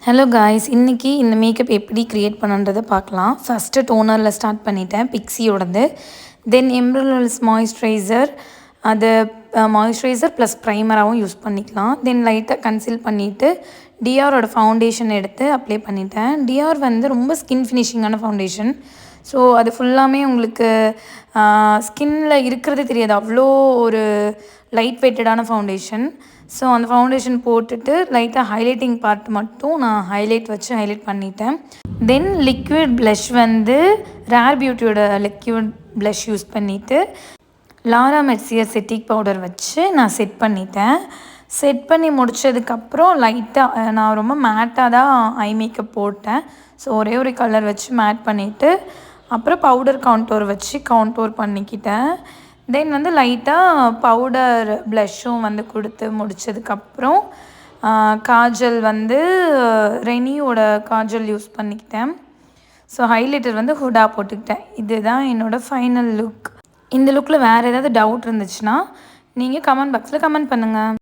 Hello guys, இன்றைக்கி இந்த makeup எப்படி க்ரியேட் பண்ணுன்றதை பார்க்கலாம். ஃபஸ்ட்டு டோனரில் ஸ்டார்ட் பண்ணிட்டேன், பிக்ஸியோடது. தென் எம்ப்ரலோல்ஸ் மாய்ஸ்சரைசர், அது மாய்ஸ்சரைசர் ப்ளஸ் ப்ரைமராகவும் யூஸ் பண்ணிக்கலாம். தென் லைட்டாக கன்சீல் பண்ணிவிட்டு டிஆரோட ஃபவுண்டேஷன் எடுத்து அப்ளை பண்ணிட்டேன். டிஆர் வந்து ரொம்ப ஸ்கின் ஃபினிஷிங்கான ஃபவுண்டேஷன். ஸோ அது ஃபுல்லாமே உங்களுக்கு ஸ்கின்னில் இருக்கிறதே தெரியாது, அவ்வளோ ஒரு லைட் வெயிட்டடான ஃபவுண்டேஷன். ஸோ அந்த ஃபவுண்டேஷன் போட்டுட்டு லைட்டாக ஹைலைட்டிங் பார்ட் மட்டும் நான் ஹைலைட் வச்சு ஹைலைட் பண்ணிட்டேன். தென் லிக்விட் ப்ளஷ் வந்து ரேர் பியூட்டியோட லிக்விட் ப்ளஷ் யூஸ் பண்ணிவிட்டு லாரா மெர்சியர் செட்டிக் பவுடர் வச்சு நான் செட் பண்ணிட்டேன். செட் பண்ணி முடித்ததுக்கப்புறம் லைட்டாக நான் ரொம்ப மேட்டாக தான் ஐ மேக்கப் போட்டேன். ஸோ ஒரே ஒரு கலர் வச்சு மேட் பண்ணிவிட்டு அப்புறம் பவுடர் கான்டோர் வச்சு கான்டோர் பண்ணிக்கிட்டேன். தென் வந்து லைட்டாக பவுடர் ப்ளஷ்ஷும் வந்து கொடுத்து முடித்ததுக்கப்புறம் காஜல் வந்து ரெனியோட காஜல் யூஸ் பண்ணிக்கிட்டேன். ஸோ ஹைலைட்டர் வந்து ஹுடா போட்டுக்கிட்டேன். இதுதான் என்னோடய ஃபைனல் லுக். இந்த லுக்கில் வேறு ஏதாவது டவுட் இருந்துச்சுன்னா நீங்கள் கமெண்ட் பாக்ஸில் கமெண்ட் பண்ணுங்கள்.